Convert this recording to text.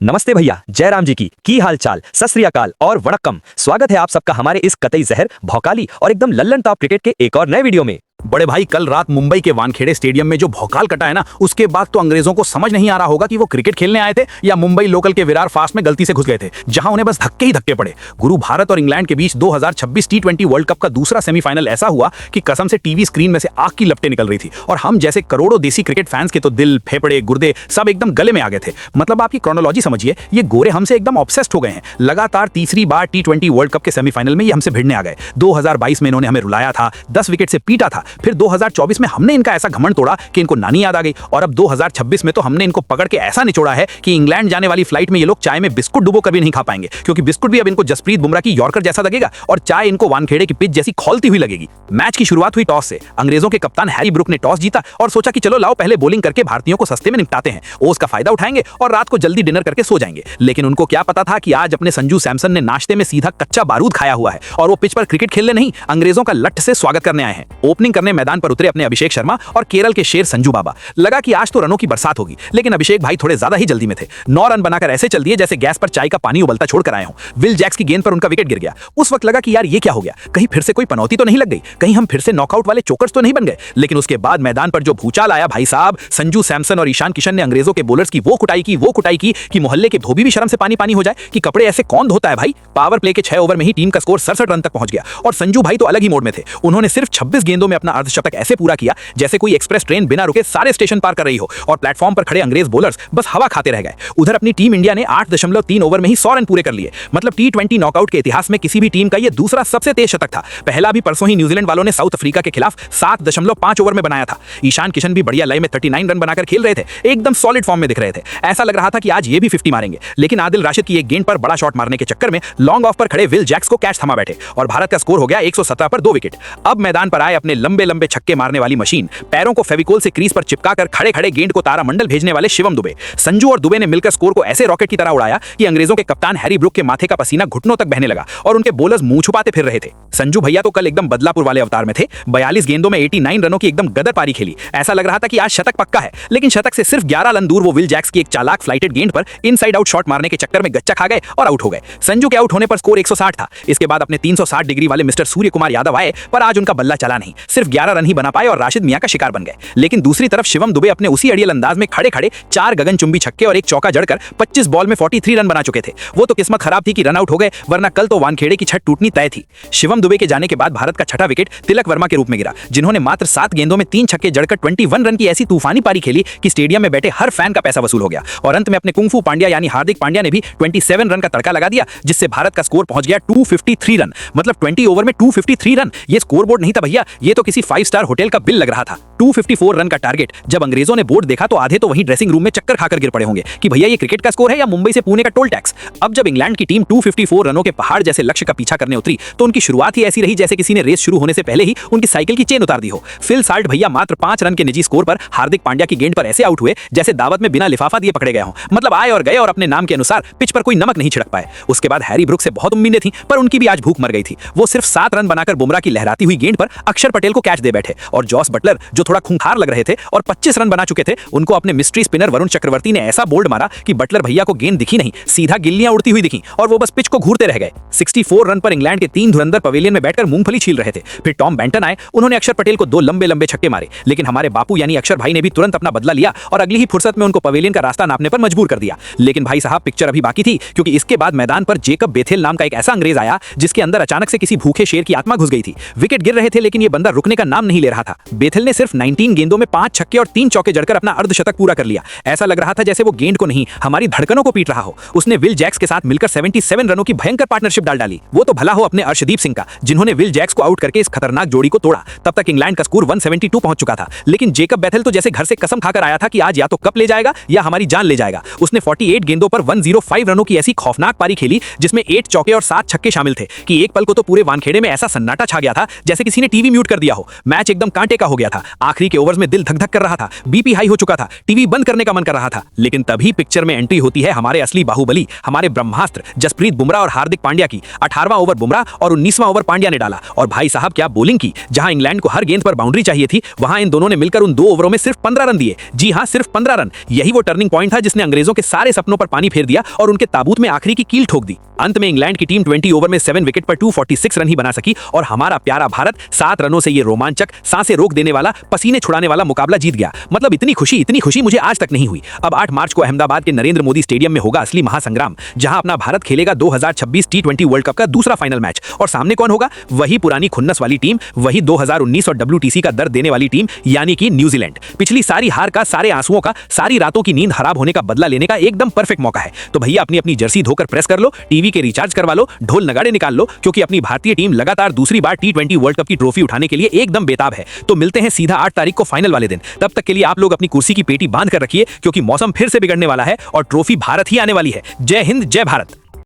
नमस्ते भैया, जयराम जी की हाल चाल, सत श्री अकाल और वणक्कम। स्वागत है आप सबका हमारे इस कतई जहर, भौकाली और एकदम लल्लन टॉप क्रिकेट के एक और नए वीडियो में। बड़े भाई, कल रात मुंबई के वानखेड़े स्टेडियम में जो भौकाल कटा है ना, उसके बाद तो अंग्रेजों को समझ नहीं आ रहा होगा कि वो क्रिकेट खेलने आए थे या मुंबई लोकल के विरार फास्ट में गलती से घुस गए थे, जहां उन्हें बस धक्के ही धक्के पड़े। गुरु, भारत और इंग्लैंड के बीच 2026 टी20 वर्ल्ड कप का दूसरा सेमीफाइनल ऐसा हुआ कि कसम से टीवी स्क्रीन में से आग की लपटें निकल रही थी और हम जैसे करोड़ों देसी क्रिकेट फैंस के तो दिल, फेफड़े, गुर्दे सब एकदम गले में आ गए थे। मतलब आपकी क्रोनोलॉजी समझिए, ये गोरे हमसे एकदम ऑब्सेस्ड हो गए हैं। लगातार तीसरी बार टी20 वर्ल्ड कप के सेमीफाइनल में ये हमसे भिड़ने आ गए। 2022 में इन्होंने हमें रुलाया था, 10 विकेट से पीटा था। फिर 2024 में हमने इनका ऐसा घमंड तोड़ा कि इनको नानी याद आ गई, और अब 2026 में तो हमने इनको पकड़ के ऐसा निचोड़ा है कि इंग्लैंड जाने वाली फ्लाइट में ये लोग चाय में बिस्कुट डुबो कर भी नहीं खा पाएंगे, क्योंकि बिस्कुट भी अब इनको जसप्रीत बुमराह की यॉर्कर जैसा लगेगा और चाय इनको वानखेड़े की पिच जैसी खौलती हुई लगेगी। मैच की शुरुआत हुई टॉस से। अंग्रेजों के कप्तान हैरी ब्रुक ने टॉस जीता और सोचा कि चलो लाओ पहले बॉलिंग करके भारतीयों को सस्ते में निपटाते हैं, ओस का फायदा उठाएंगे और रात को जल्दी डिनर करके सो जाएंगे। लेकिन उनको क्या पता था कि आज अपने संजू सैमसन ने नाश्ते में सीधा कच्चा बारूद खाया हुआ है और वो पिच पर क्रिकेट खेलने नहीं, अंग्रेजों का लठ से स्वागत करने आए हैं। ओपनिंग करने मैदान पर उतरे अपने अभिषेक शर्मा और केरल के शेर संजू बाबा। लगा कि आज तो रनों की बरसात होगी, लेकिन अभिषेक भाई थोड़े ज्यादा ही जल्दी में थे। 9 रन बनाकर ऐसे चल दिए जैसे गैस पर चाय का पानी उबलता छोड़कर आए हों। विल जैक्स की गेंद पर उनका विकेट गिर गया। उस वक्त लगा कि यार ये क्या हो गया, कहीं फिर से कोई पनौती तो नहीं लग गई, कहीं हम फिर से नॉकआउट वाले चोकर्स तो नहीं बन गए। लेकिन उसके बाद मैदान पर जो भूचाल आया भाई साहब, संजू सैमसन और ईशान किशन ने अंग्रेजों के बॉलर्स की वो कुटाई की कि मोहल्ले के धोबी भी शर्म से पानी पानी हो जाए कि कपड़े ऐसे कौन धोता है भाई। पावर प्ले के 6 ओवर में ही टीम का स्कोर 67 रन तक पहुंच गया और संजू भाई तो अलग ही मोड में थे। उन्होंने सिर्फ 26 गेंदों में अपना अर्धशतक ऐसे पूरा किया जैसे कोई एक्सप्रेस ट्रेन बिना रुके सारे स्टेशन पार कर रही हो और प्लेटफॉर्म पर खड़े अंग्रेज बॉलर्स बस हवा खाते रह गए। उधर अपनी टीम इंडिया ने 8.3 ओवर में ही 100 रन पूरे कर लिए। मतलब टी20 नॉकआउट के इतिहास में किसी भी टीम का यह दूसरा सबसे तेज शतक था। पहला भी परसों ही न्यूजीलैंड वालों ने साउथ अफ्रीका के खिलाफ 7.5 ओवर में बनाया था। ईशान किशन भी बढ़िया लय में 39 रन बनाकर खेल रहे थे, एकदम सॉलिड फॉर्म में दिख रहे थे। ऐसा लग रहा था कि आज ये भी 50 मारेंगे, लेकिन आदिल राशिद की एक गेंद पर बड़ा शॉट मारने के चक्कर में लॉन्ग ऑफ पर खड़े विल जैक्स को कैच थमा बैठे और भारत का स्कोर हो गया 117 पर 2 विकेट। अब मैदान पर आए अपने लंबे लंबे छक्के मारने वाली मशीन, पैरों को फेविकोल से क्रीज पर चिपकाकर खड़े खड़े गेंद को तारामंडल भेजने वाले शिवम दुबे। संजू और दुबे ने मिलकर स्कोर को ऐसे रॉकेट की तरह उड़ाया कि अंग्रेजों के कप्तान हैरी ब्रुक के माथे का पसीना घुटनों तक बहने लगा और उनके बॉलर्स मुंह छुपाते फिर रहे थे। संजू भैया तो कल एकदम बदलापुर वाले अवतार में थे। 42 गेंदों में 89 रनों की एकदम गदर पारी खेली। ऐसा लग रहा था कि आज शतक पक्का है, लेकिन शतक से सिर्फ 11 रन दूर वो विल जैक्स की एक चालाक फ्लाइटेड गेंद पर इनसाइड आउट शॉट मारने के चक्कर में गच्चा खा गए और आउट हो गए। संजू के आउट होने पर स्कोर 160 था। इसके बाद अपने 360 डिग्री वाले मिस्टर सूर्य कुमार यादव आए, पर आज उनका बल्ला चला नहीं, सिर्फ 11 रन ही बना पाए और राशिद मियां का शिकार बन गए। लेकिन दूसरी तरफ शिवम दुबे अपने उसी अड़ियल अंदाज में खड़े खड़े 4 गगनचुंबी छक्के और एक चौका जड़कर 25 बॉल में 43 रन बना चुके थे। वो तो किस्मत खराब थी कि रन आउट हो गए, वरना कल तो वानखेड़े की छत टूटनी तय थी। शिवम दुबे के जाने के बाद भारत का छठा विकेट तिलक वर्मा के रूप में गिरा, जिन्होंने मात्र 7 गेंदों में 3 छक्के जड़कर 21 रन की ऐसी तूफानी पारी खेली कि स्टेडियम में बैठे हर फैन का पैसा वसूल हो गया। और अंत में अपने कुंफू पांड्या यानी हार्दिक पांड्या ने भी 27 रन का तड़का लगा दिया, जिससे भारत का स्कोर पहुंच गया 253 रन। मतलब 20 ओवर में 253 रन, ये स्कोरबोर्ड नहीं था भैया, ये तो किसी 5 स्टार होटल का बिल लग रहा था। 254 रन का टारगेट जब अंग्रेजों ने बोर्ड देखा तो आधे तो वहीं ड्रेसिंग रूम में चक्कर खाकर गिर पड़े होंगे कि भैया ये क्रिकेट का स्कोर है या मुंबई से पुणे का टोल टैक्स। अब जब इंग्लैंड की टीम 254 रनों के पहाड़ जैसे लक्ष्य का पीछा करने उतरी तो उनकी शुरुआत ही ऐसी रही जैसे किसी ने रेस शुरू होने से पहले ही उनकी साइकिल की चेन उतार दी हो। फिल साल्ट भैया मात्र 5 रन के निजी स्कोर पर हार्दिक पांड्या की गेंद पर ऐसे आउट हुए जैसे दावत में बिना लिफाफा दिए पकड़े गए हों। मतलब आए और गए और अपने नाम के अनुसार पिच पर कोई नमक नहीं छिड़क पाए। उसके बाद हैरी ब्रुक से बहुत उम्मीदें थी, पर उनकी भी आज भूख मर गई थी। वो सिर्फ 7 रन बनाकर बुमराह की लहराती हुई गेंद पर अक्षर पटेल को कैच दे बैठे और जॉस बटलर जो थोड़ा खूंखार लग रहे थे और 25 रन बना चुके थे, उनको अपने मिस्ट्री स्पिनर वरुण चक्रवर्ती ने ऐसा बोल्ड मारा कि बटलर भैया को गेंद दिखी नहीं, सीधा गिल्लियां उड़ती हुई दिखी और वो बस पिच को घूरते रह गए। 64 रन पर इंग्लैंड के 3 धुरंधर पवेलियन में बैठकर मूंगफली छील रहे थे। फिर टॉम बेंटन आए, उन्होंने अक्षर पटेल को 2 लंबे लंबे छक्के मारे, लेकिन हमारे बापू यानी अक्षर भाई ने भी तुरंत अपना बदला लिया और अगली ही फुर्सत में उनको पवेलियन का रास्ता नापने पर मजबूर कर दिया। लेकिन भाई साहब पिक्चर अभी बाकी थी, क्योंकि इसके बाद मैदान पर जेकब बेथेल नाम का एक ऐसा अंग्रेज आया जिसके अंदर अचानक से किसी भूखे शेर की आत्मा घुस गई थी। विकेट गिर रहे थे लेकिन ये बंदा रुकने का नाम नहीं ले रहा था। बेथेल ने सिर्फ 19 गेंदों में 5 छक्के और 3 चौके जड़कर अपना अर्धशतक पूरा कर लिया। ऐसा लग रहा था जैसे वो गेंद को नहीं, हमारी धड़कनों को पीट रहा हो। उसने विल जैक्स के साथ मिलकर 77 रनों की भयंकर पार्टनरशिप डाल डाली। वो तो भला हो अपने अर्शदीप सिंह का, जिन्होंने विल जैक्स को आउट करके इस खतरनाक जोड़ी को तोड़ा। तब तक इंग्लैंड का स्कोर 172 पहुंच चुका था, लेकिन जेकब बेथेल तो जैसे घर से कसम खाकर आया था कि आज या तो कप ले जाएगा या हमारी जान ले जाएगा। उसने 48 गेंदों पर 105 रनों की ऐसी खौफनाक पारी खेली जिसमें 8 चौके और 7 छक्के शामिल थे कि एक पल को तो पूरे वानखेड़े में ऐसा सन्नाटा छा गया था जैसे किसी ने टीवी म्यूट कर दिया हो। मैच एकदम कांटे का हो गया था। आखिरी के ओवर्स में दिल धक धक कर रहा था, बीपी हाई हो चुका था, टीवी बंद करने का मन कर रहा था। लेकिन तभी पिक्चर में एंट्री होती है हमारे असली बाहुबली, हमारे ब्रह्मास्त्र जसप्रीत बुमराह और हार्दिक पांड्या की। 18वां ओवर बुमराह और 19वां ओवर पांड्या ने डाला और भाई साहब क्या बॉलिंग की। जहां इंग्लैंड को हर गेंद पर बाउंड्री चाहिए थी, वहां इन दोनों ने मिलकर उन 2 ओवरों में सिर्फ 15 रन दिए। जी हां, सिर्फ 15 रन। यही वो टर्निंग पॉइंट था जिसने अंग्रेजों के सारे सपनों पर पानी फेर दिया और उनके ताबूत में आखिरी की कील ठोक दी। अंत में इंग्लैंड की टीम 20 ओवर में 7 विकेट पर 246 रन ही बना सकी और हमारा प्यारा भारत 7 रनों से ये रोमांचक, सांसें रोक देने वाला, पसीने छुड़ाने वाला मुकाबला जीत गया। मतलब इतनी खुशी मुझे आज तक नहीं हुई। अब 8 मार्च को अहमदाबाद के नरेंद्र मोदी स्टेडियम में होगा असली महासंग्राम, जहां अपना भारत खेलेगा 2026 T20 वर्ल्ड कप का दूसरा फाइनल मैच। और सामने कौन होगा? वही पुरानी खुन्नस वाली टीम, वही 2019 और WTC का दर्द देने वाली टीम, यानी कि न्यूजीलैंड। पिछली सारी हार का, सारे आंसुओं का, सारी रातों की नींद हराम होने का बदला लेने का एकदम परफेक्ट मौका है। तो भैया अपनी अपनी जर्सी धोकर प्रेस कर लो, टीवी के रिचार्ज करवा लो, ढोल नगाड़े निकाल लो, क्योंकि अपनी भारतीय टीम लगातार दूसरी बार T20 वर्ल्ड कप की ट्रॉफी उठाने के लिए एकदम बेताब है। तो मिलते हैं सीधा 8 तारीख को फाइनल वाले दिन। तब तक के लिए आप लोग अपनी कुर्सी की पेटी बांध कर रखिए, क्योंकि मौसम फिर से बिगड़ने वाला है और ट्रॉफी भारत ही आने वाली है। जय हिंद, जय भारत।